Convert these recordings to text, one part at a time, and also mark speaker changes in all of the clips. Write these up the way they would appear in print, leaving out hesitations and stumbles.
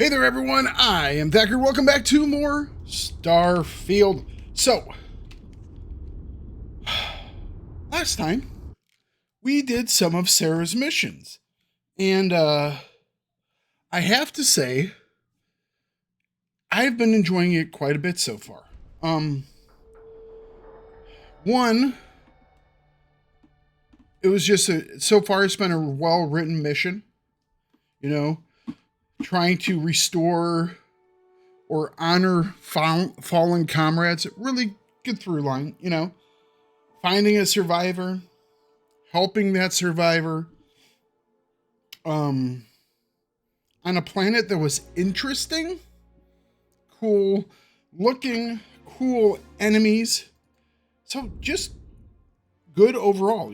Speaker 1: Hey there, everyone. I am Thakard. Welcome back to more Starfield. So, last time we did some of Sarah's missions, and I have to say, I've been enjoying it quite a bit so far. One, it was just so far it's been a well-written mission. You know, trying to restore or honor fallen comrades. Really good through line. Finding a survivor, helping that survivor, on a planet that was interesting, cool looking, cool enemies. So just good overall.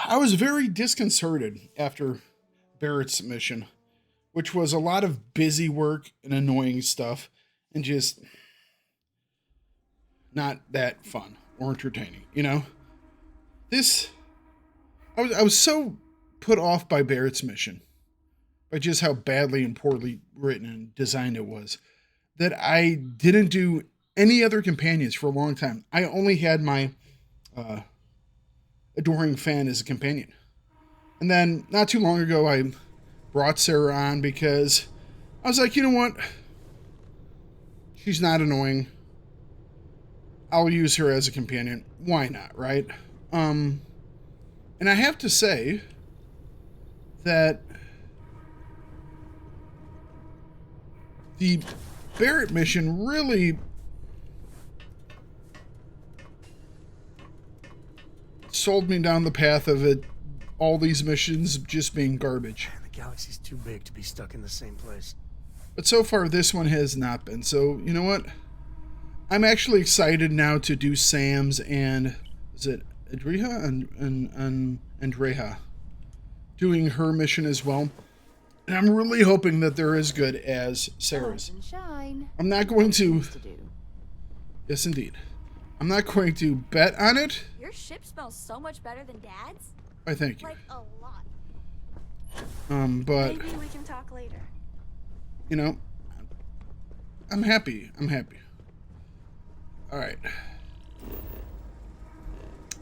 Speaker 1: I was very disconcerted after Barrett's mission, which was a lot of busy work and annoying stuff and just not that fun or entertaining. This I was so put off by Barrett's mission, by just how badly and poorly written and designed it was, that I didn't do any other companions for a long time. I only had my uh, adoring fan as a companion. And then not too long ago, I brought Sarah on because I was like, you know what? She's not annoying. I'll use her as a companion. Why not, right? Um, and I have to say that the Barrett mission really sold me down the path of it. All these missions just being garbage.
Speaker 2: The galaxy's too big to be stuck in the same place.
Speaker 1: But so far, this one has not been. So, you know what? I'm actually excited now to do Sam's and, is it Adriha and Andreha, doing her mission as well. And I'm really hoping that they're as good as Sarah's. I'm not going to. Yes, indeed. I'm not going to bet on it.
Speaker 3: Your ship smells so much better than Dad's.
Speaker 1: I thank you.
Speaker 3: Like a lot.
Speaker 1: But
Speaker 3: Maybe we can talk later.
Speaker 1: I'm happy. All right.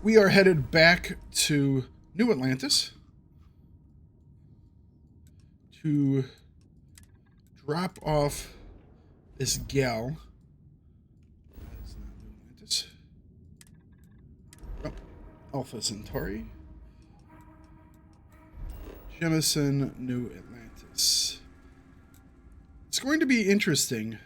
Speaker 1: We are headed back to New Atlantis to drop off this gal. That's not New Atlantis. Oh, Alpha Centauri. Jemison, New Atlantis. It's going to be interesting.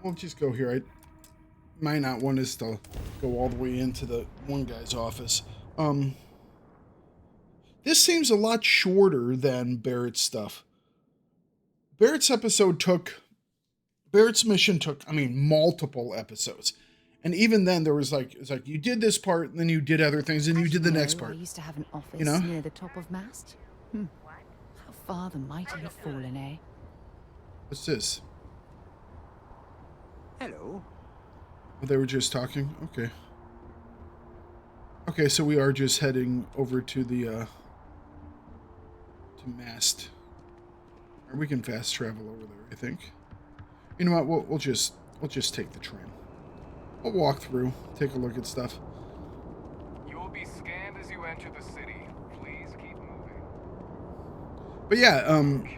Speaker 1: I'll just go here. I might not want us to go all the way into the one guy's office. This seems a lot shorter than Barrett's stuff. Barrett's mission took, multiple episodes. And even then there was it's like you did this part and then you did other things and you did the next part.
Speaker 4: I used to have an office near the top of Mast. How far the mighty have fallen, eh?
Speaker 1: What's this?
Speaker 2: Hello.
Speaker 1: Oh, they were just talking? Okay. Okay, so we are just heading over to the to Mast. Or we can fast travel over there, I think. You know what? We'll just take the train. We'll walk through, take a look at stuff.
Speaker 5: You will be scanned as you enter the city. Please keep moving.
Speaker 1: But yeah,
Speaker 5: Okay,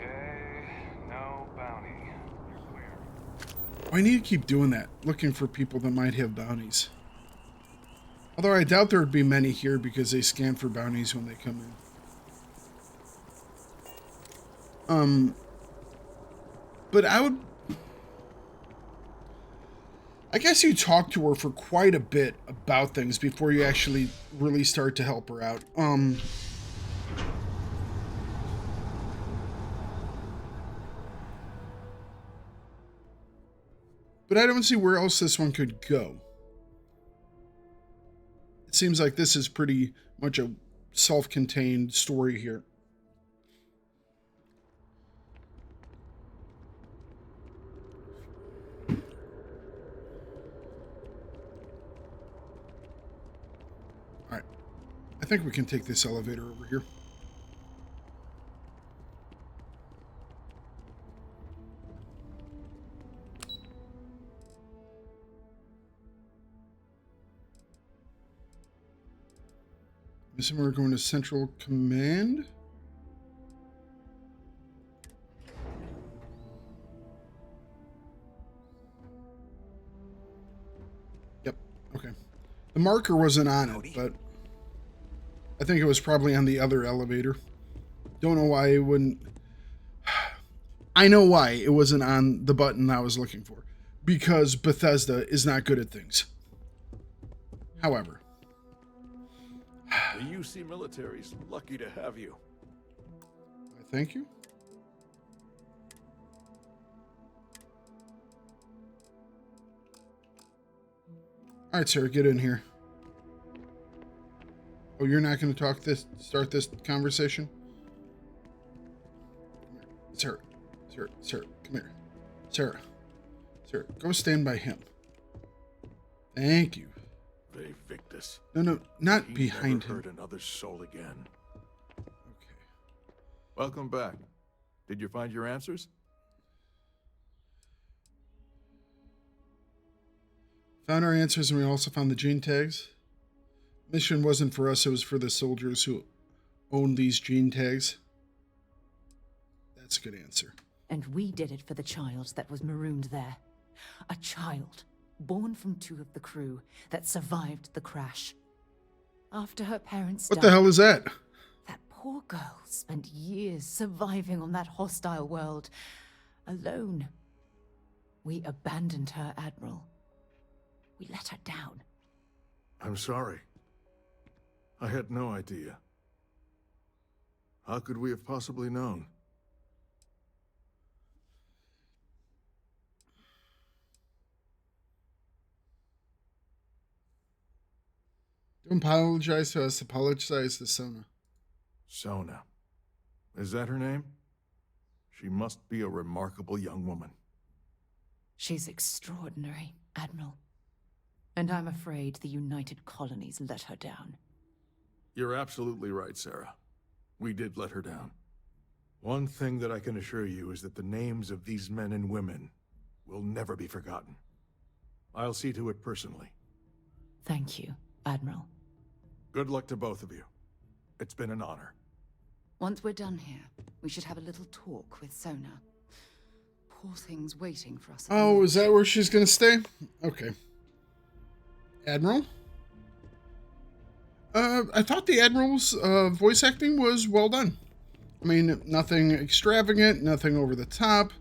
Speaker 5: no bounty. You're clear.
Speaker 1: I need to keep doing that, looking for people that might have bounties. Although I doubt there would be many here because they scan for bounties when they come in. But I guess you talk to her for quite a bit about things before you actually really start to help her out. But I don't see where else this one could go. It seems like this is pretty much a self-contained story here. think we can take this elevator over here. Missing, we're going to Central Command. Yep, okay. The marker wasn't on it, but I think it was probably on the other elevator. Don't know why it wouldn't. I know why it wasn't on the button I was looking for. Because Bethesda is not good at things. However.
Speaker 6: The UC military's lucky to have you.
Speaker 1: Thank you. All right, Sarah, get in here. Oh, you're not going to start this conversation? Sarah, come here. Sarah, go stand by him. Thank you.
Speaker 6: They Victus.
Speaker 1: No, not
Speaker 6: He
Speaker 1: behind
Speaker 6: never
Speaker 1: him.
Speaker 6: hurt another soul again.
Speaker 1: Okay.
Speaker 6: Welcome back. Did you find your answers?
Speaker 1: Found our answers, and we also found the gene tags. Mission wasn't for us, it was for the soldiers who own these gene tags. That's a good answer.
Speaker 4: And we did it for the child that was marooned there. A child born from 2 of the crew that survived the crash. After her parents died,
Speaker 1: What the hell is that?
Speaker 4: that poor girl spent years surviving on that hostile world, alone. We abandoned her, Admiral. We let her down.
Speaker 6: I'm sorry. I had no idea. How could we have possibly known?
Speaker 1: Don't apologize to us, apologize to Sona.
Speaker 6: Sona. Is that her name? She must be a remarkable young woman.
Speaker 4: She's extraordinary, Admiral. And I'm afraid the United Colonies let her down.
Speaker 6: You're absolutely right, Sarah. We did let her down. One thing that I can assure you is that the names of these men and women will never be forgotten. I'll see to it personally.
Speaker 4: Thank you, Admiral.
Speaker 6: Good luck to both of you. It's been an honor.
Speaker 4: Once we're done here, we should have a little talk with Sona. Poor thing's waiting for us.
Speaker 1: Oh, is that where she's gonna stay? Okay. Admiral? I thought the Admiral's voice acting was well done. I mean, nothing extravagant, nothing over the top.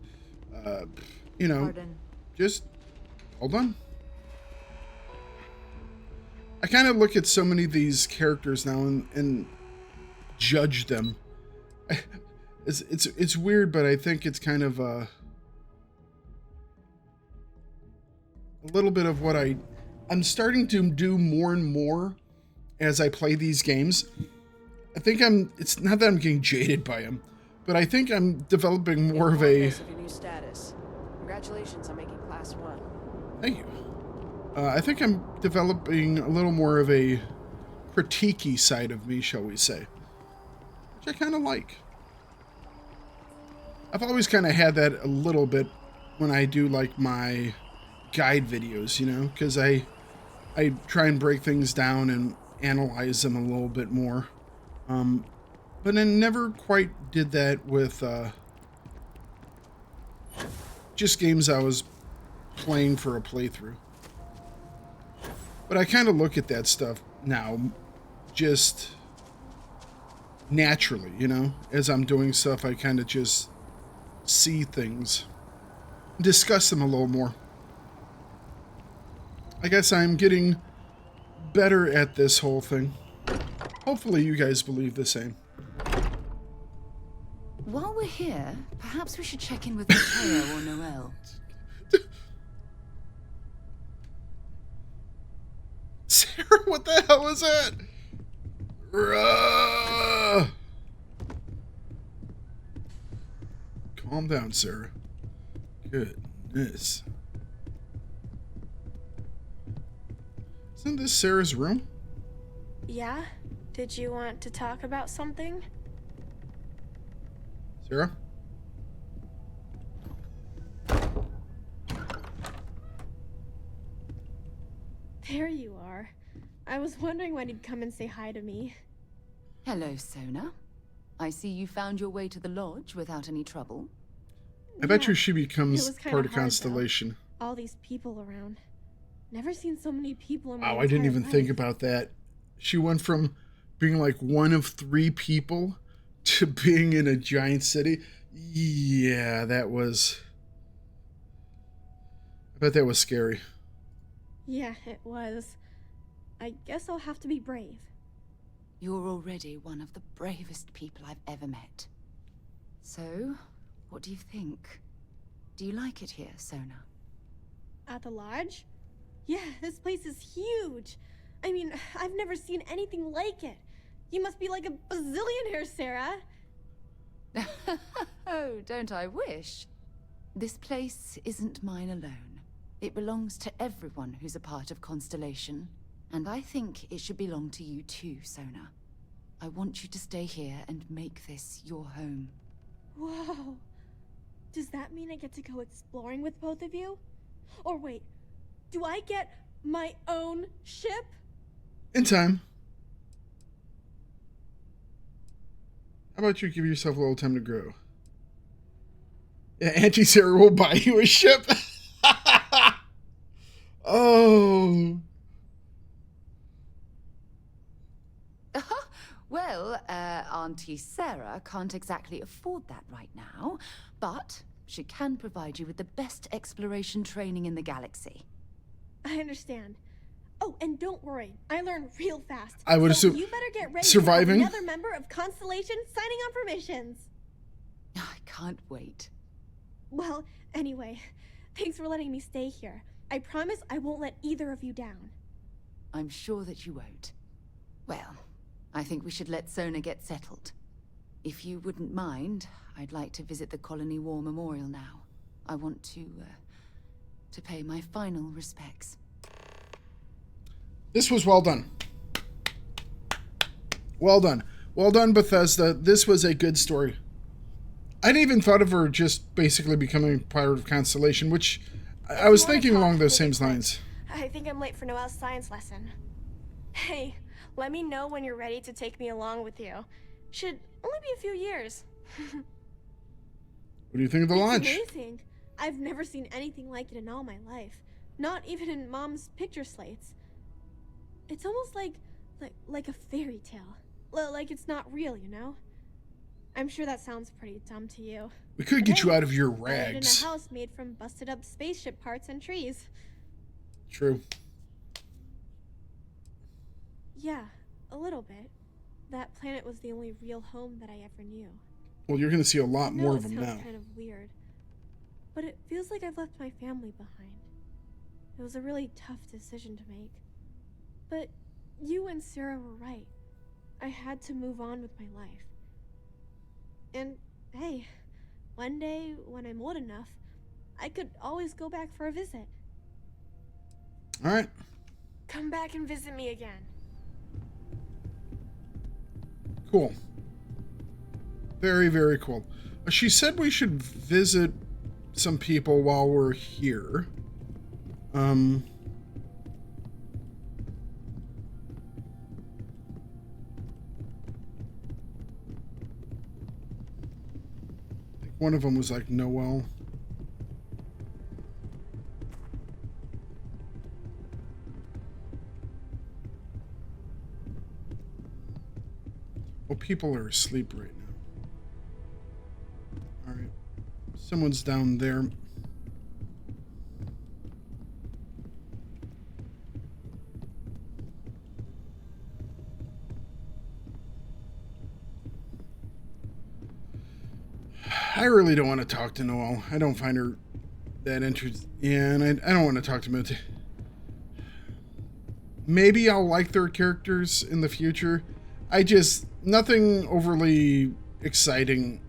Speaker 1: You know,
Speaker 3: Pardon.
Speaker 1: just hold on. I kind of look at so many of these characters now and judge them. It's weird, but I think it's kind of a little bit of what I'm starting to do more and more as I play these games. I think it's not that I'm getting jaded by them, but I think I'm developing more of a...
Speaker 7: Of your new status. Congratulations on making Class 1.
Speaker 1: Thank you. I think I'm developing a little more of a critique-y side of me, shall we say. Which I kind of like. I've always kind of had that a little bit when I do like my guide videos, you know, because I try and break things down and analyze them a little bit more. But I never quite did that with just games I was playing for a playthrough. But I kind of look at that stuff now just naturally, you know? As I'm doing stuff, I kind of just see things, discuss them a little more. I guess I'm getting better at this whole thing. Hopefully you guys believe the same.
Speaker 4: While we're here, perhaps we should check in with Mateo or Noel.
Speaker 1: Sarah, what the hell is that? Calm down, Sarah. Goodness. Isn't this Sarah's room?
Speaker 3: Yeah?
Speaker 8: Did you want to talk about something?
Speaker 1: Sarah?
Speaker 8: There you are. I was wondering when you'd come and say hi to me.
Speaker 4: Hello, Sona. I see you found your way to the lodge without any trouble.
Speaker 1: I bet you
Speaker 8: Yeah,
Speaker 1: she
Speaker 8: it
Speaker 1: becomes
Speaker 8: was kinda
Speaker 1: part of
Speaker 8: hard, though.
Speaker 1: Constellation.
Speaker 8: All these people around. Never seen so many people in my
Speaker 1: Wow,
Speaker 8: entire
Speaker 1: I didn't even think
Speaker 8: life.
Speaker 1: about that. She went from being like one of 3 people to being in a giant city. Yeah, that was... I bet that was scary.
Speaker 8: Yeah, it was. I guess I'll have to be brave.
Speaker 4: You're already one of the bravest people I've ever met. So, what do you think? Do you like it here, Sona?
Speaker 8: At the lodge? Yeah, this place is huge. I mean, I've never seen anything like it. You must be like a bazillionaire, Sarah.
Speaker 4: Oh, don't I wish? This place isn't mine alone. It belongs to everyone who's a part of Constellation. And I think it should belong to you too, Sona. I want you to stay here and make this your home.
Speaker 8: Whoa. Does that mean I get to go exploring with both of you? Or wait, do I get my own ship?
Speaker 1: In time. How about you give yourself a little time to grow? Yeah, Auntie Sarah will buy you a ship. Oh.
Speaker 4: Well, Auntie Sarah can't exactly afford that right now, but she can provide you with the best exploration training in the galaxy.
Speaker 8: I understand. Oh, and don't worry, I learn real fast.
Speaker 1: I would
Speaker 8: so
Speaker 1: assume
Speaker 8: you better get ready
Speaker 1: surviving.
Speaker 8: to have another member of Constellation signing on for missions.
Speaker 4: I can't wait.
Speaker 8: Well, anyway, thanks for letting me stay here. I promise I won't let either of you down.
Speaker 4: I'm sure that you won't. Well, I think we should let Sona get settled. If you wouldn't mind, I'd like to visit the Colony War Memorial now. I want to pay my final respects.
Speaker 1: This was well done. Well done. Well done, Bethesda. This was a good story. I didn't even thought of her just basically becoming part of Constellation, which I was thinking along those same lines.
Speaker 8: I think I'm late for Noelle's science lesson. Hey, let me know when you're ready to take me along with you. Should only be a few years.
Speaker 1: What do you think of the launch?
Speaker 8: It's amazing. I've never seen anything like it in all my life. Not even in Mom's picture slates. It's almost like a fairy tale. Like it's not real, you know? I'm sure that sounds pretty dumb to you.
Speaker 1: We could
Speaker 8: But
Speaker 1: get you
Speaker 8: hey,
Speaker 1: out of your
Speaker 8: I lived in
Speaker 1: rags.
Speaker 8: a house made from busted up spaceship parts and trees.
Speaker 1: True.
Speaker 8: Yeah, a little bit. That planet was the only real home that I ever knew.
Speaker 1: Well, you're going to see a
Speaker 8: I
Speaker 1: lot
Speaker 8: know
Speaker 1: more
Speaker 8: it
Speaker 1: of them
Speaker 8: sounds
Speaker 1: now.
Speaker 8: kind of weird, but it feels like I've left my family behind. It was a really tough decision to make. But you and Sarah were right. I had to move on with my life. And hey, one day when I'm old enough, I could always go back for a visit.
Speaker 1: All right.
Speaker 8: Come back and visit me again.
Speaker 1: Cool. Very, very cool. She said we should visit some people while we're here. I think one of them was like Noel. Well, people are asleep right now. All right. Someone's down there. I really don't want to talk to Noelle. I don't find her that interesting. Yeah, and I don't want to talk to Moot. Maybe I'll like their characters in the future. I just... nothing overly exciting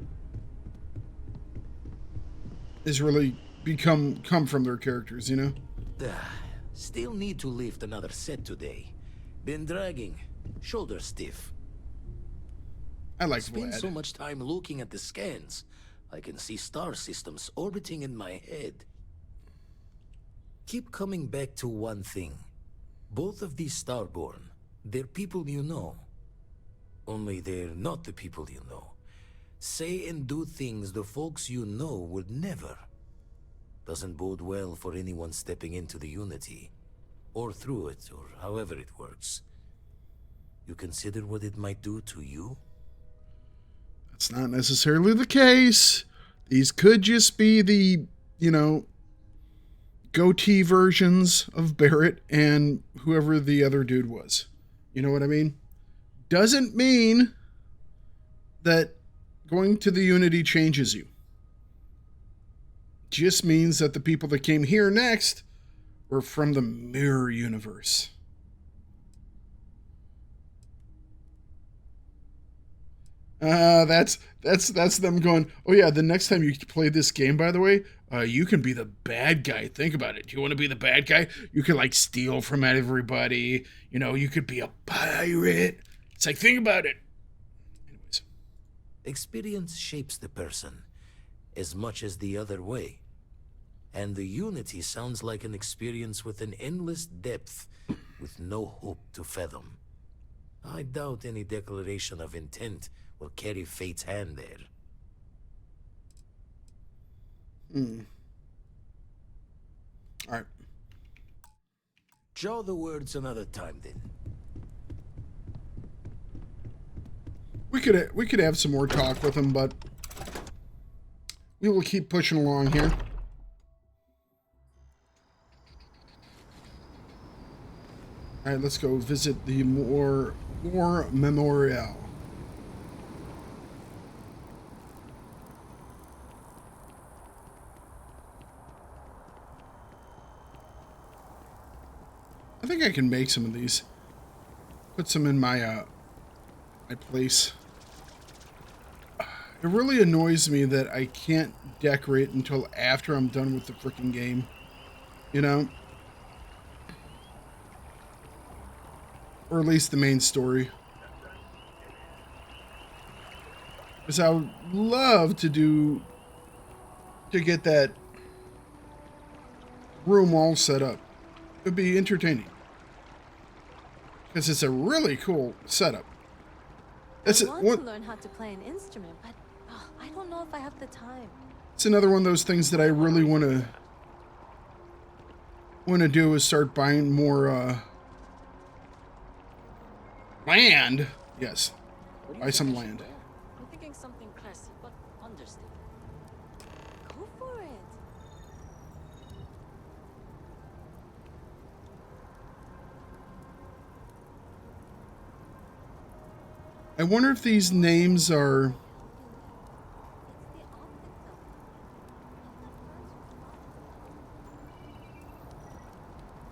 Speaker 1: has really come from their characters, you know?
Speaker 9: Still need to lift another set today. Been dragging. shoulder stiff.
Speaker 1: I like
Speaker 9: Spend
Speaker 1: Vlad.
Speaker 9: so much time looking at the scans, I can see star systems orbiting in my head. Keep coming back to one thing. Both of these Starborn, they're people you know. Only they're not the people you know. Say and do things the folks you know would never. Doesn't bode well for anyone stepping into the Unity. Or through it, or however it works. You consider what it might do to you?
Speaker 1: That's not necessarily the case. These could just be the, goatee versions of Barrett and whoever the other dude was. You know what I mean? Doesn't mean that going to the Unity changes you. Just means that the people that came here next were from the mirror universe. That's them going, oh yeah, the next time you play this game, by the way, you can be the bad guy. Think about it. Do you want to be the bad guy? You can steal from everybody. You could be a pirate. It's think about it. Anyways.
Speaker 9: Experience shapes the person as much as the other way. And the Unity sounds like an experience with an endless depth with no hope to fathom. I doubt any declaration of intent will carry fate's hand there.
Speaker 1: All right.
Speaker 9: Draw the words another time, then.
Speaker 1: We could have some more talk with him, but we will keep pushing along here. All right, let's go visit the War Memorial. I think I can make some of these. Put some in my my place. It really annoys me that I can't decorate until after I'm done with the freaking game. Or at least the main story. Because I would love to get that room all set up. It would be entertaining. Because it's a really cool setup.
Speaker 3: I want to learn how to play an instrument, but I don't know if I have the time.
Speaker 1: It's another one of those things that I really want to do is start buying more land. Yes, buy some land.
Speaker 10: I'm thinking something classy, but understated.
Speaker 3: Go for it.
Speaker 1: I wonder if these names are...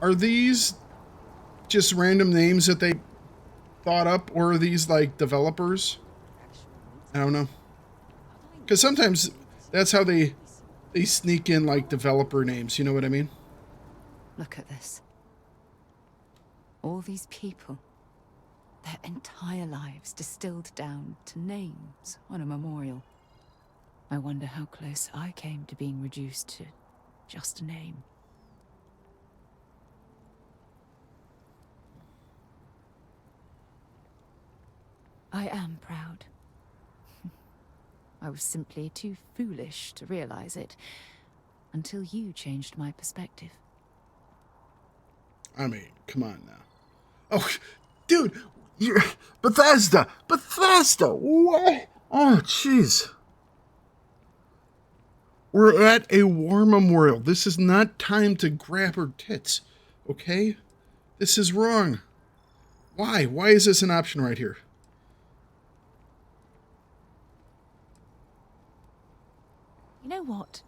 Speaker 1: Are these just random names that they thought up, or are these developers? I don't know. Because sometimes that's how they sneak in developer names, you know what I mean?
Speaker 4: Look at this. All these people. Their entire lives distilled down to names on a memorial. I wonder how close I came to being reduced to just a name. I am proud. I was simply too foolish to realize it until you changed my perspective.
Speaker 1: I mean, come on now. Oh, dude, Bethesda! What? Oh, jeez. We're at a war memorial. This is not time to grab her tits, okay? This is wrong. Why? Why is this an option right here?
Speaker 4: You know what?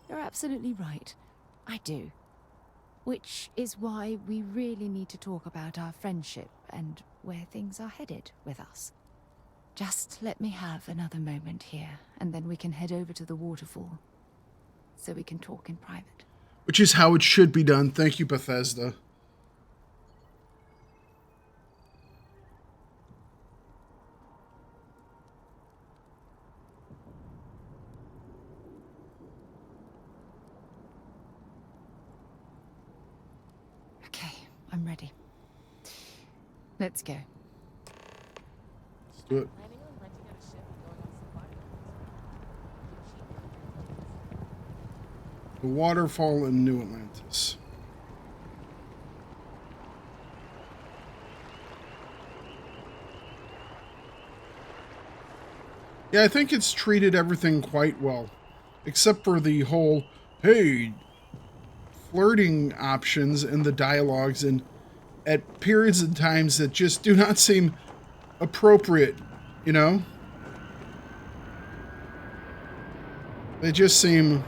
Speaker 4: You're absolutely right. I do. Which is why we really need to talk about our friendship and where things are headed with us. Just let me have another moment here, and then we can head over to the waterfall, so we can talk in private.
Speaker 1: Which is how it should be done. Thank you, Bethesda.
Speaker 4: Let's go.
Speaker 1: Let's do it.
Speaker 10: Planning on renting out a ship and going on safari?
Speaker 1: The waterfall in New Atlantis. Yeah, I think it's treated everything quite well. Except for the whole, hey, flirting options and the dialogues and at periods and times that just do not seem appropriate, you know? They just seem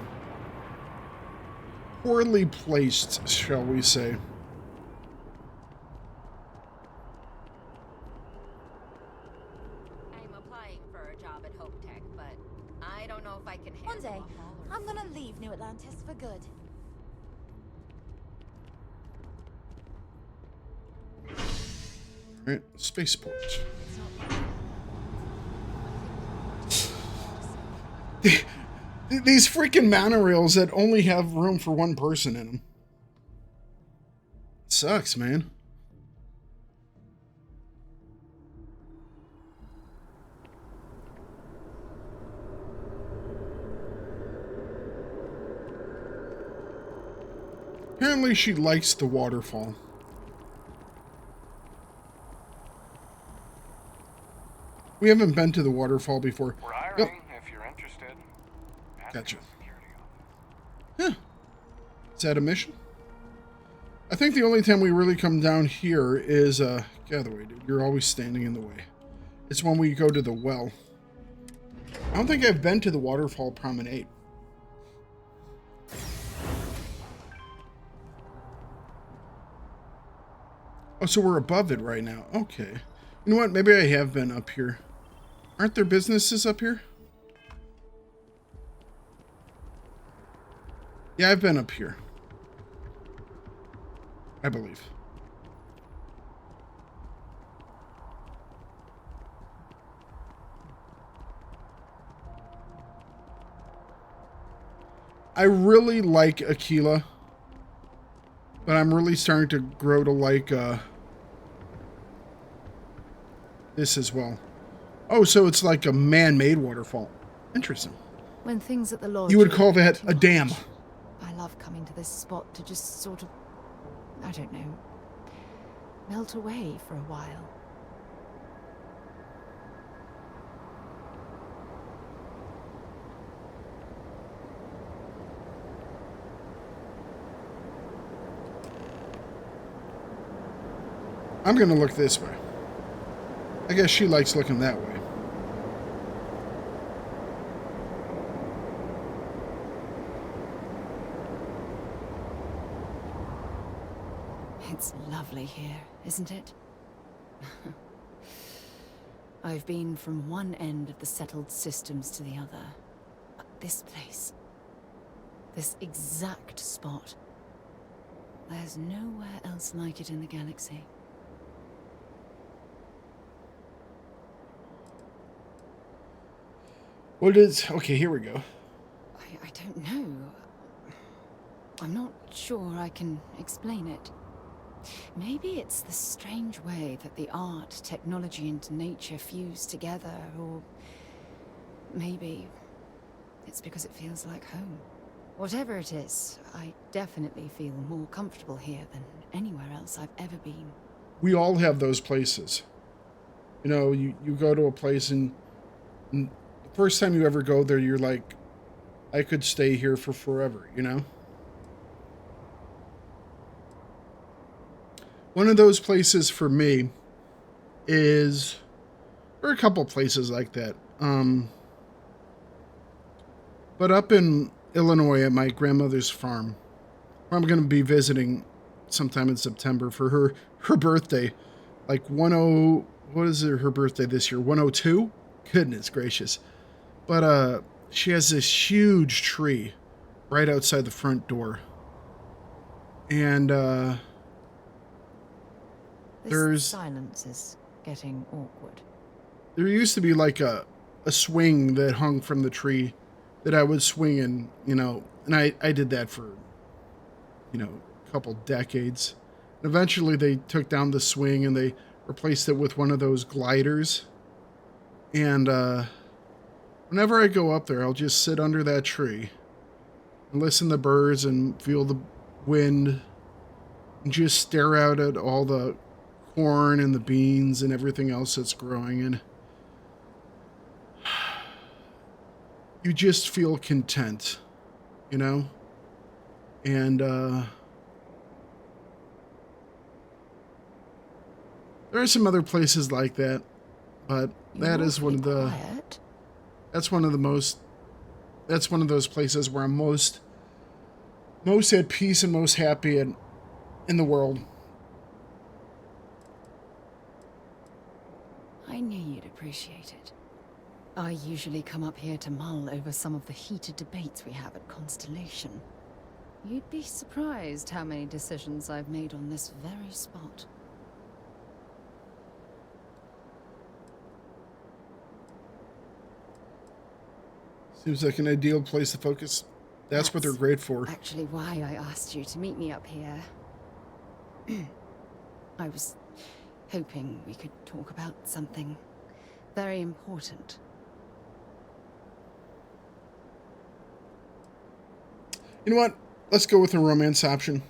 Speaker 1: poorly placed, shall we say.
Speaker 11: I'm applying for a job at Hope Tech, but I don't know if I can handle
Speaker 3: One day,
Speaker 11: a haul or-
Speaker 3: I'm gonna leave New Atlantis for good.
Speaker 1: Right, spaceport. These freaking monorails that only have room for one person in them. It sucks, man. Apparently she likes the waterfall. We haven't been to the waterfall before.
Speaker 5: We're hiring if you're interested.
Speaker 1: Gotcha. Huh. Is that a mission? I think the only time we really come down here is, get out of the way, dude. You're always standing in the way. It's when we go to the well. I don't think I've been to the waterfall promenade. Oh, so we're above it right now. Okay. You know what? Maybe I have been up here. Aren't there businesses up here? Yeah, I've been up here. I believe. I really like Aquila, but I'm really starting to grow to like this as well. Oh, so it's like a man-made waterfall. Interesting.
Speaker 4: When things at the lodge
Speaker 1: You would
Speaker 4: are
Speaker 1: call that
Speaker 4: too
Speaker 1: a dam.
Speaker 4: much, I love coming to this spot to just sort of, I don't know, melt away for a while.
Speaker 1: I'm gonna look this way. I guess she likes looking that way.
Speaker 4: It's lovely here, isn't it? I've been from one end of the settled systems to the other. But this place, this exact spot, there's nowhere else like it in the galaxy.
Speaker 1: What is... Okay, here we go.
Speaker 4: I don't know. I'm not sure I can explain it. Maybe it's the strange way that the art, technology, and nature fuse together, or maybe it's because it feels like home. Whatever it is, I definitely feel more comfortable here than anywhere else I've ever been.
Speaker 1: We all have those places. You know, you go to a place and the first time you ever go there, you're like, I could stay here for forever, you know? One of those places for me is, or a couple places like that. But up in Illinois at my grandmother's farm, where I'm going to be visiting sometime in September for her birthday. Like what is her birthday this year? 102? Goodness gracious. But she has this huge tree right outside the front door. And
Speaker 4: This silence is getting awkward.
Speaker 1: there used to be like a swing that hung from the tree that I would swing in, you know, and I did that for, you know, a couple decades. And eventually they took down the swing and they replaced it with one of those gliders. And whenever I go up there, I'll just sit under that tree and listen to birds and feel the wind and just stare out at all the corn and the beans and everything else that's growing. And you just feel content, you know? And there are some other places like that, but that is one of the
Speaker 4: quiet.
Speaker 1: that's one of those places where I'm most at peace and most happy in the world.
Speaker 4: I knew you'd appreciate it. I usually come up here to mull over some of the heated debates we have at Constellation. You'd be surprised how many decisions I've made on this very spot.
Speaker 1: Seems like an ideal place to focus. That's what they're great for.
Speaker 4: Actually, why I asked you to meet me up here. I was hoping we could talk about something very important.
Speaker 1: You know what? Let's go with a romance option.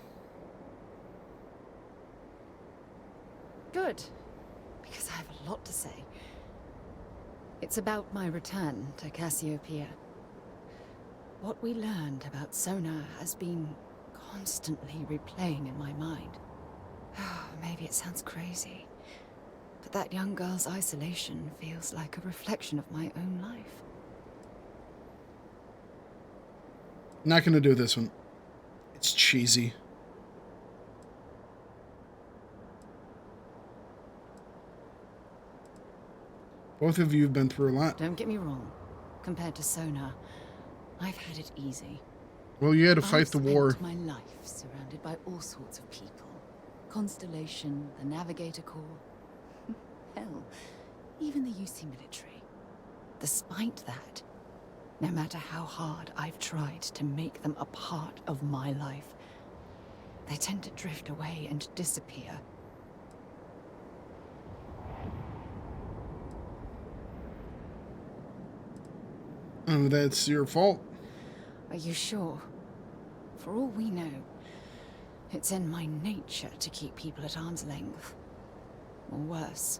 Speaker 4: Good, because I have a lot to say. It's about my return to Cassiopeia. What we learned about Sona has been constantly replaying in my mind. Maybe it sounds crazy, but that young girl's isolation feels like a reflection of my own life.
Speaker 1: Not going to do this one. It's cheesy. Both of you have been through a lot.
Speaker 4: Don't get me wrong. Compared to Sona, I've had it easy.
Speaker 1: Well, you had to fight the war.
Speaker 4: I've spent my life surrounded by all sorts of people. Constellation, the Navigator Corps. Hell, even the UC military. Despite that, no matter how hard I've tried to make them a part of my life, they tend to drift away and disappear.
Speaker 1: Oh, that's your fault.
Speaker 4: Are you sure? For all we know, it's in my nature to keep people at arm's length. Or worse,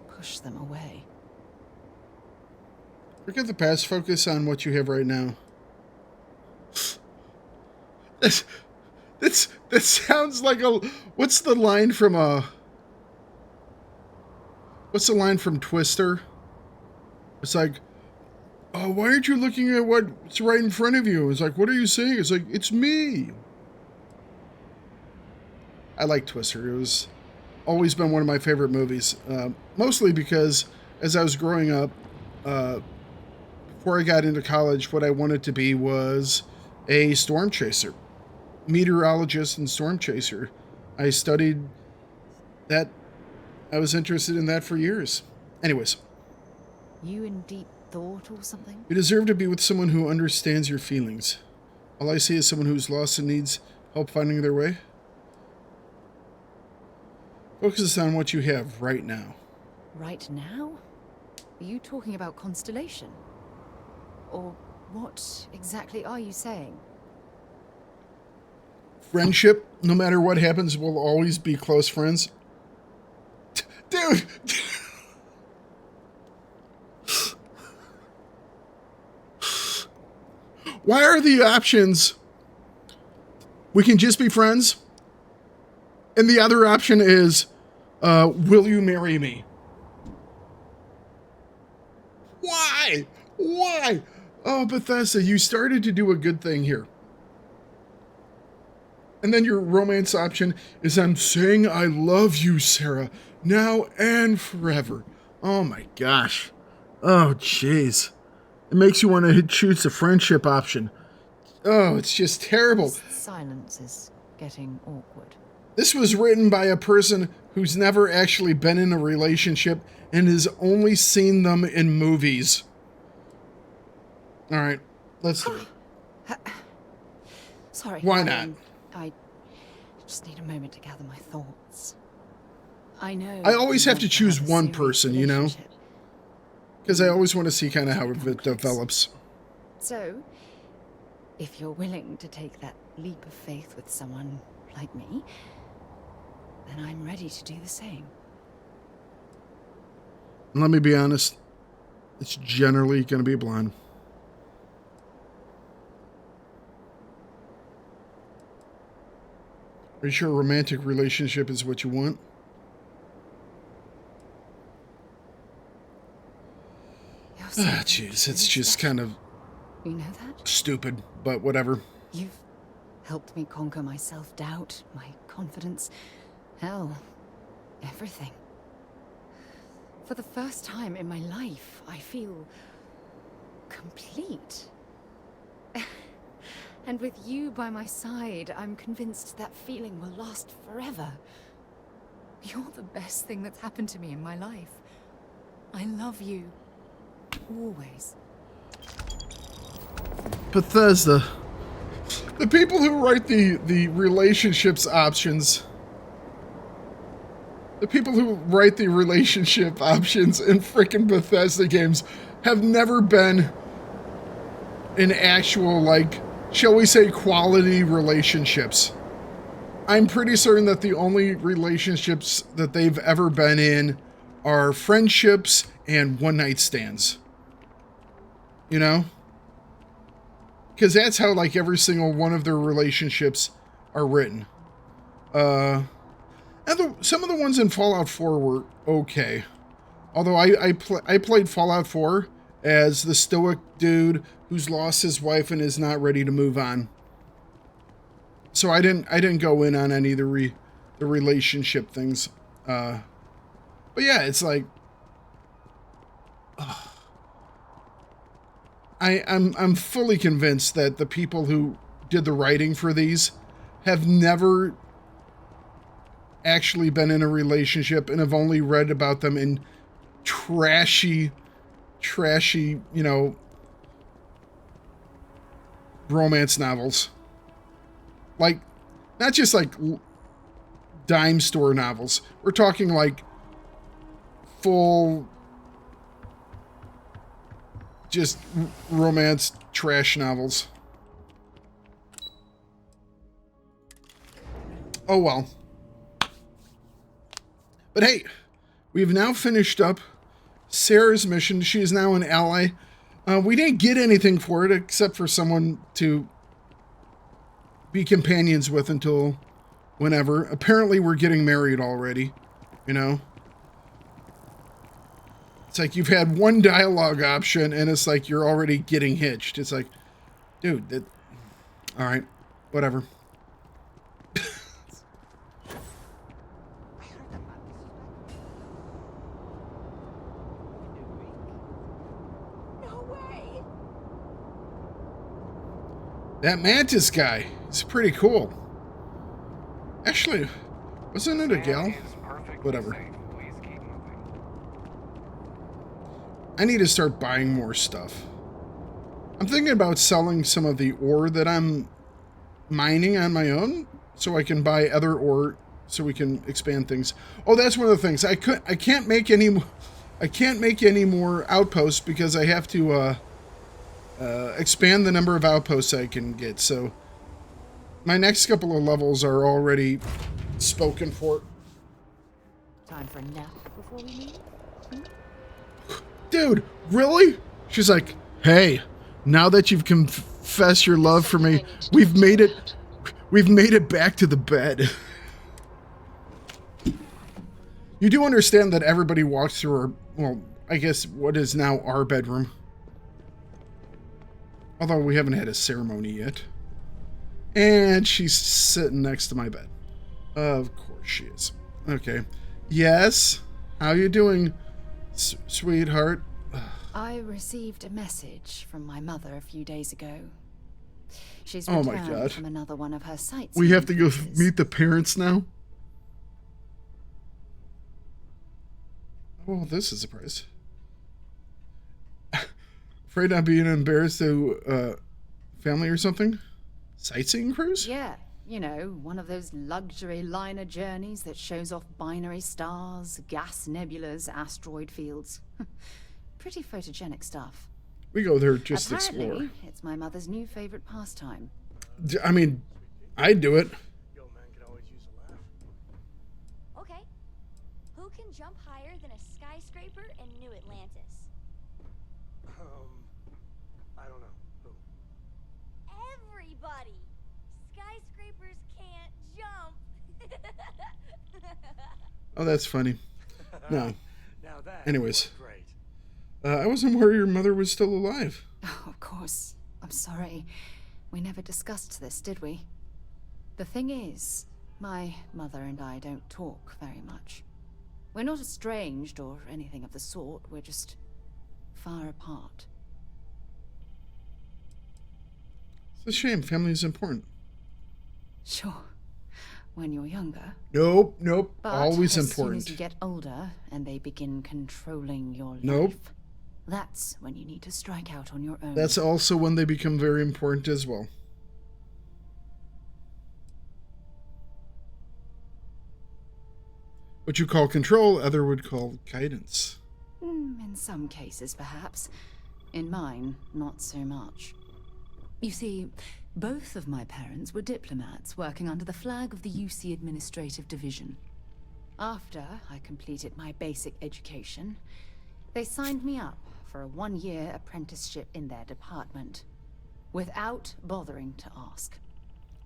Speaker 4: push them away.
Speaker 1: Forget the past. Focus on what you have right now. That sounds like a... What's the line from What's the line from Twister? It's like, oh, why aren't you looking at what's right in front of you? It's like, what are you saying? It's like, it's me. I like Twister. It was always been one of my favorite movies. Mostly because as I was growing up, before I got into college, what I wanted to be was a storm chaser. Meteorologist and storm chaser. I studied that. I was interested in that for years. Anyways.
Speaker 4: You in deep thought or something?
Speaker 1: You deserve to be with someone who understands your feelings. All I see is someone who's lost and needs help finding their way. Focus on what you have right now.
Speaker 4: Right now? Are you talking about Constellation? Or what exactly are you saying?
Speaker 1: Friendship, no matter what happens, we'll always be close friends. Dude! Why are the options we can just be friends? And the other option is, will you marry me? Why? Why? Oh, Bethesda, you started to do a good thing here. And then your romance option is, I'm saying I love you, Sarah, now and forever. Oh my gosh. Oh, jeez. It makes you want to choose the friendship option. Oh, it's just terrible.
Speaker 4: Silence is getting awkward.
Speaker 1: This was written by a person who's never actually been in a relationship and has only seen them in movies. All right, let's do it.
Speaker 4: Sorry.
Speaker 1: Why not?
Speaker 4: I just need a moment to gather my thoughts. I know.
Speaker 1: I always
Speaker 4: you
Speaker 1: have to
Speaker 4: want
Speaker 1: choose
Speaker 4: have a
Speaker 1: one
Speaker 4: serious
Speaker 1: person, you know?
Speaker 4: relationship.
Speaker 1: Because I always want to see kind of how it develops.
Speaker 4: So, if you're willing to take that leap of faith with someone like me, then I'm ready to do the same.
Speaker 1: And let me be honest, it's generally going to be a blonde. Are you sure a romantic relationship is what you want? Ah, jeez, it's just kind of
Speaker 4: You know that?
Speaker 1: stupid, but whatever.
Speaker 4: You've helped me conquer my self-doubt, my confidence, hell, everything. For the first time in my life, I feel complete. And with you by my side, I'm convinced that feeling will last forever. You're the best thing that's happened to me in my life. I love you. Always.
Speaker 1: Bethesda. The people who write the relationships options. The people who write the relationship options in frickin' Bethesda games have never been in actual, like, shall we say, quality relationships. I'm pretty certain that the only relationships that they've ever been in are friendships and one-night stands. You know? Because that's how, like, every single one of their relationships are written. And some of the ones in Fallout 4 were okay. Although I played Fallout 4 as the stoic dude who's lost his wife and is not ready to move on. So I didn't go in on any of the relationship things. But yeah, it's like I'm fully convinced that the people who did the writing for these have never actually been in a relationship and have only read about them in trashy, you know, romance novels. Like, not just like dime store novels. We're talking like full, just romance trash novels. Oh well. But hey, we've now finished up Sarah's mission. She is now an ally. We didn't get anything for it except for someone to be companions with until whenever. Apparently we're getting married already, you know? It's like you've had one dialogue option and it's like you're already getting hitched. It's like, dude, all right, whatever. That Mantis guy is pretty cool. Actually, wasn't it a gal? Whatever. I need to start buying more stuff. I'm thinking about selling some of the ore that I'm mining on my own so I can buy other ore so we can expand things. Oh, that's one of the things. I can't make any more outposts because I have to expand the number of outposts I can get. So my next couple of levels are already spoken for.
Speaker 4: Time for a nap before we leave?
Speaker 1: Dude, really? She's like, hey, now that you've confessed your love for me, we've made it back to the bed. You do understand that everybody walks through our, well, I guess what is now our bedroom. Although we haven't had a ceremony yet. And she's sitting next to my bed. Of course she is. Okay. Yes? How you doing, sweetheart?
Speaker 4: I received a message from my mother a few days ago. She's
Speaker 1: Oh
Speaker 4: returned
Speaker 1: my God.
Speaker 4: from another one of her sites.
Speaker 1: We have to go meet the parents now? Oh, this is a surprise. Afraid I'm being embarrassed to family or something? Sightseeing cruise?
Speaker 4: Yeah, You know, one of those luxury liner journeys that shows off binary stars, gas nebulas, asteroid fields. Pretty photogenic stuff.
Speaker 1: We go there just to
Speaker 4: Apparently,
Speaker 1: explore.
Speaker 4: it's my mother's new favorite pastime.
Speaker 1: I mean, I'd do it.
Speaker 2: Yo, man, could always use a laugh.
Speaker 3: Okay. Who can jump higher than a skyscraper in New Atlantis?
Speaker 2: I don't know. Who?
Speaker 3: Everybody! Skyscrapers can't jump!
Speaker 1: Oh, that's funny. No.
Speaker 2: Now that
Speaker 1: Anyways.
Speaker 2: was great.
Speaker 1: I wasn't aware your mother was still alive.
Speaker 4: Oh, of course. I'm sorry. We never discussed this, did we? The thing is, my mother and I don't talk very much. We're not estranged or anything of the sort. We're just far apart.
Speaker 1: It's a shame. Family is important.
Speaker 4: Sure. When you're younger.
Speaker 1: Nope.
Speaker 4: But
Speaker 1: Always
Speaker 4: as
Speaker 1: important.
Speaker 4: soon as you get older and they begin controlling your
Speaker 1: Nope.
Speaker 4: life, that's when you need to strike out on your own.
Speaker 1: That's also when they become very important as well. What you call control, other would call guidance.
Speaker 4: In some cases, perhaps. In mine, not so much. You see, both of my parents were diplomats working under the flag of the UC Administrative Division. After I completed my basic education, they signed me up for a one-year apprenticeship in their department, without bothering to ask.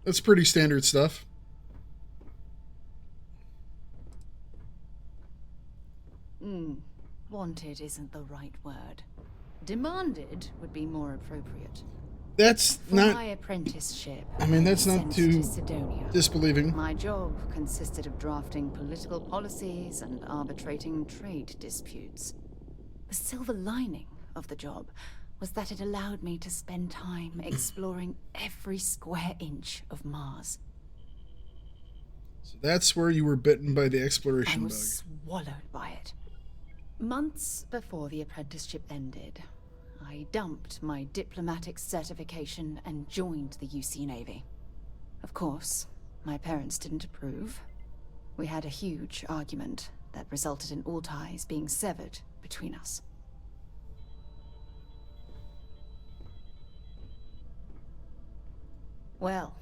Speaker 1: That's pretty standard stuff.
Speaker 4: Wanted isn't the right word. Demanded would be more appropriate.
Speaker 1: That's
Speaker 4: For
Speaker 1: not...
Speaker 4: my apprenticeship,
Speaker 1: I mean, that's
Speaker 4: I
Speaker 1: not
Speaker 4: was
Speaker 1: too
Speaker 4: sent to Sidonia.
Speaker 1: disbelieving.
Speaker 4: My job consisted of drafting political policies and arbitrating trade disputes. The silver lining of the job was that it allowed me to spend time exploring every square inch of Mars.
Speaker 1: So that's where you were bitten by the
Speaker 4: I
Speaker 1: exploration bug.
Speaker 4: was swallowed by it. Months before the apprenticeship ended, I dumped my diplomatic certification and joined the UC Navy. Of course, my parents didn't approve. We had a huge argument that resulted in all ties being severed between us. Well,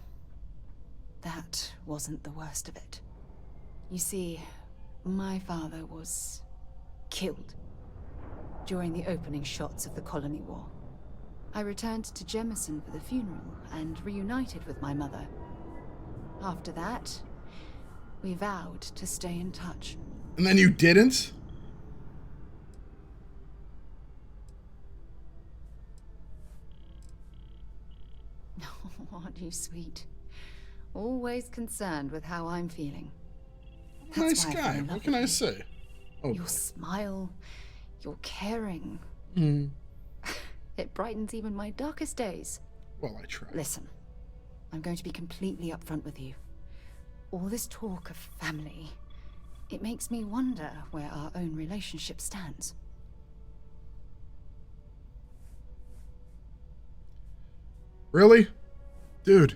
Speaker 4: that wasn't the worst of it. You see, my father was killed during the opening shots of the Colony War. I returned to Jemison for the funeral and reunited with my mother. After that, we vowed to stay in touch.
Speaker 1: And then you didn't?
Speaker 4: Oh, aren't you sweet? Always concerned with how I'm feeling.
Speaker 1: Nice
Speaker 4: why I fell
Speaker 1: guy.
Speaker 4: in love
Speaker 1: What can
Speaker 4: with
Speaker 1: I
Speaker 4: you.
Speaker 1: say? Oh,
Speaker 4: Your smile, your caring. It brightens even my darkest days.
Speaker 1: well, I tried.
Speaker 4: Listen, I'm going to be completely upfront with you. All this talk of family, it makes me wonder where our own relationship stands.
Speaker 1: Really? Dude,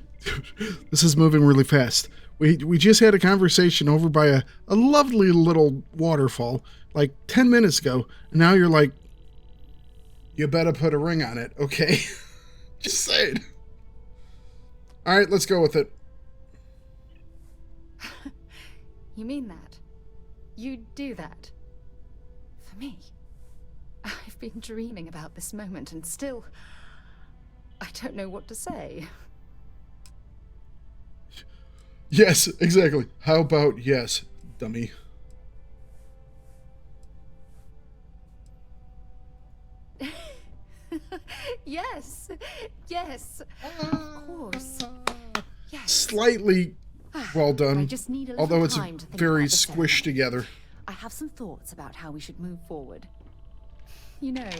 Speaker 1: this is moving really fast. We just had a conversation over by a lovely little waterfall like 10 minutes ago, and now you're like, you better put a ring on it, okay? Just saying. All right, let's go with it.
Speaker 4: You mean that? You'd do that? For me? I've been dreaming about this moment and still... I don't know what to say.
Speaker 1: Yes, exactly. How about yes, dummy?
Speaker 4: Yes, yes, of course. Yes.
Speaker 1: Slightly well done,
Speaker 4: I just need a little
Speaker 1: although it's
Speaker 4: time to think
Speaker 1: very
Speaker 4: about the
Speaker 1: squished
Speaker 4: ceremony.
Speaker 1: together.
Speaker 4: I have some thoughts about how we should move forward. You know,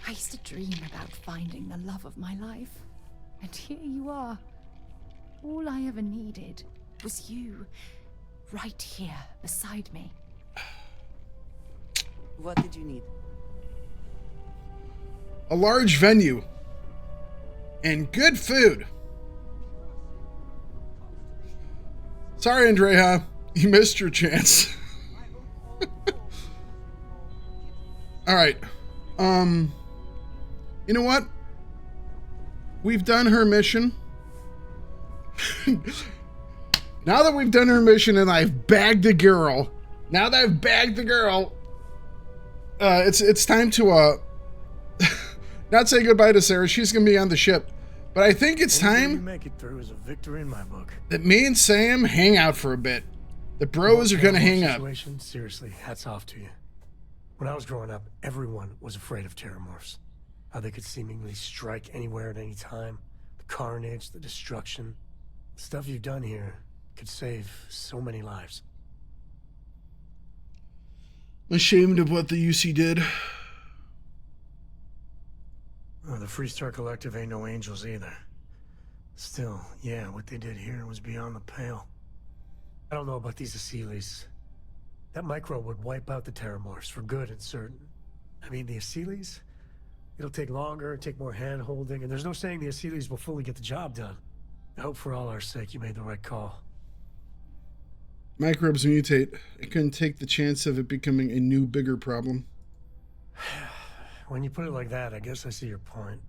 Speaker 4: I used to dream about finding the love of my life. And here you are. All I ever needed was you, right here beside me.
Speaker 10: What did you need?
Speaker 1: A large venue and good food. Sorry, Andrea. You missed your chance. All right. You know what? We've done her mission. Now that we've done her mission and I've bagged the girl, it's time to not say goodbye to Sarah. She's gonna be on the ship, but I think it's time
Speaker 2: You make it through is a victory in my book.
Speaker 1: that me and Sam hang out for a bit. The bros are gonna hang up.
Speaker 2: Situation, seriously, hats off to you. When I was growing up, everyone was afraid of terramorphs. How they could seemingly strike anywhere at any time. The carnage, the destruction. The stuff you've done here could save so many lives.
Speaker 1: Ashamed of what the UC did.
Speaker 2: The Freestar Collective ain't no angels either. Still, yeah, what they did here was beyond the pale. I don't know about these Asylees. That micro would wipe out the terramorphs for good and certain. I mean, the Asylees? It'll take longer, take more hand-holding, and there's no saying the Asylees will fully get the job done. I hope for all our sake you made the right call.
Speaker 1: Microbes mutate. I couldn't take the chance of it becoming a new, bigger problem.
Speaker 2: When you put it like that, I guess I see your point.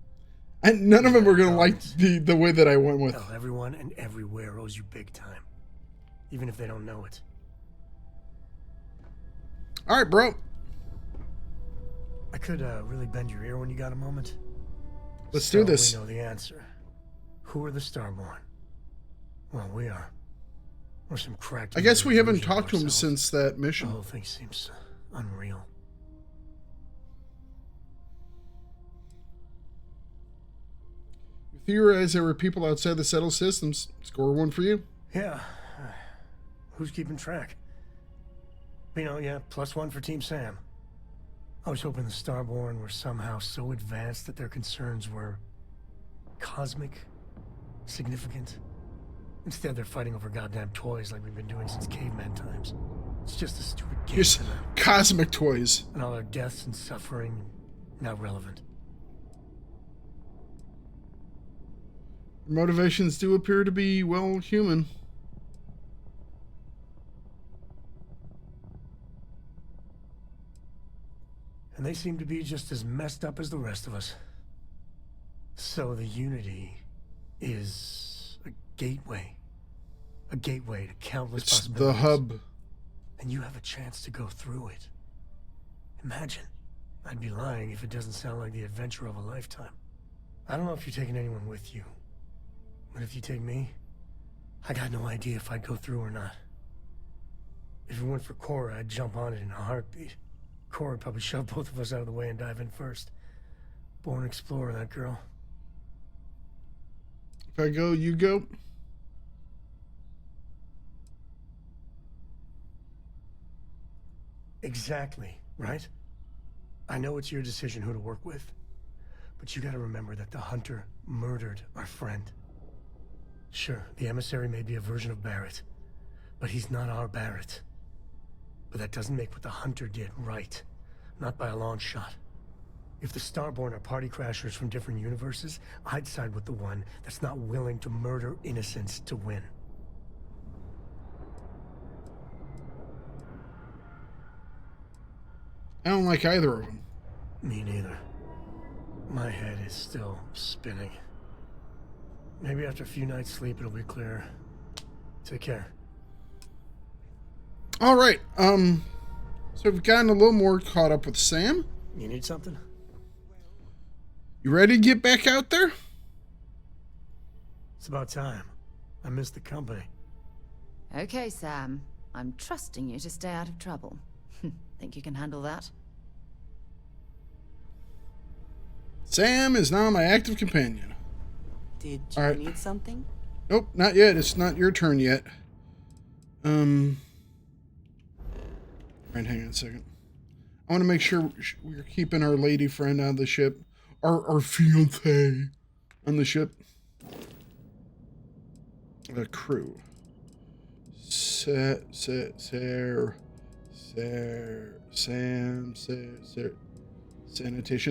Speaker 1: And none of them were going to like the way that I went with.
Speaker 2: Hell, everyone and everywhere owes you big time. Even if they don't know it.
Speaker 1: All right, bro.
Speaker 2: I could really bend your ear when you got a moment.
Speaker 1: Let's do this.
Speaker 2: We know the answer. Who are the Starborn? Well, we are. We're some cracked.
Speaker 1: I guess we haven't
Speaker 2: versions of
Speaker 1: talked to him
Speaker 2: ourselves.
Speaker 1: since that mission.
Speaker 2: The whole thing seems unreal.
Speaker 1: You theorized there were people outside the settled systems. Score one for you.
Speaker 2: Yeah. Who's keeping track? You know, yeah, +1 for Team Sam. I was hoping the Starborn were somehow so advanced that their concerns were cosmic, significant. Instead, they're fighting over goddamn toys like we've been doing since caveman times. It's just a stupid game
Speaker 1: Just
Speaker 2: to them.
Speaker 1: cosmic toys.
Speaker 2: And all our deaths and suffering, not relevant.
Speaker 1: Motivations do appear to be, well, human.
Speaker 2: And they seem to be just as messed up as the rest of us. So the Unity is a gateway. A gateway to countless
Speaker 1: It's the
Speaker 2: possibilities.
Speaker 1: hub.
Speaker 2: And you have a chance to go through it. Imagine. I'd be lying if it doesn't sound like the adventure of a lifetime. I don't know if you're taking anyone with you. But if you take me, I got no idea if I'd go through or not. If it went for Cora, I'd jump on it in a heartbeat. Cora would probably shove both of us out of the way and dive in first. Born explorer, that girl.
Speaker 1: If I go, you go.
Speaker 2: Exactly, right? I know it's your decision who to work with, but you gotta remember that the Hunter murdered our friend. Sure, the emissary may be a version of Barrett, but he's not our Barrett. But that doesn't make what the Hunter did right. Not by a long shot. If the Starborn are party crashers from different universes, I'd side with the one that's not willing to murder innocents to win.
Speaker 1: I don't like either of them.
Speaker 2: Me neither. My head is still spinning. Maybe after a few nights sleep it'll be clearer. Take care.
Speaker 1: All right. So we've gotten a little more caught up with Sam.
Speaker 2: You need something?
Speaker 1: You ready to get back out there?
Speaker 2: It's about time. I missed the company.
Speaker 4: Okay, Sam. I'm trusting you to stay out of trouble. Think you can handle that?
Speaker 1: Sam is now my active companion.
Speaker 12: Did
Speaker 1: All
Speaker 12: you
Speaker 1: right.
Speaker 12: need something?
Speaker 1: Nope, not yet. It's not your turn yet. Right, hang on a second. I want to make sure we're keeping our lady friend on the ship. Our fiance on the ship. The crew. Sanitation.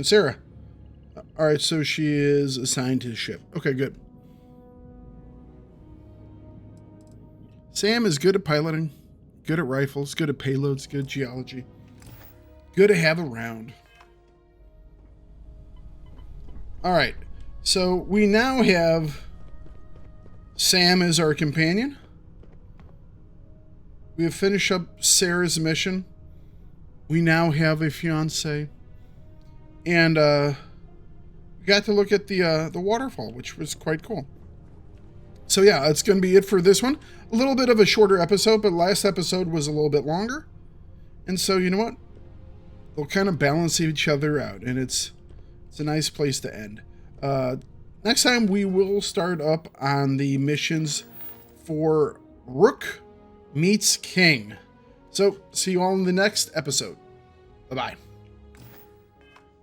Speaker 1: Sarah. All right, so she is assigned to the ship. Okay, good. Sam is good at piloting, good at rifles, good at payloads, good at geology. Good to have around. All right. So we now have Sam as our companion. We have finished up Sarah's mission. We now have a fiance. And we got to look at the waterfall, which was quite cool. So yeah, that's going to be it for this one. A little bit of a shorter episode, but last episode was a little bit longer. And so, you know what? They'll kind of balance each other out, and it's a nice place to end. Next time, we will start up on the missions for Rook meets King. So, see you all in the next episode. Bye-bye.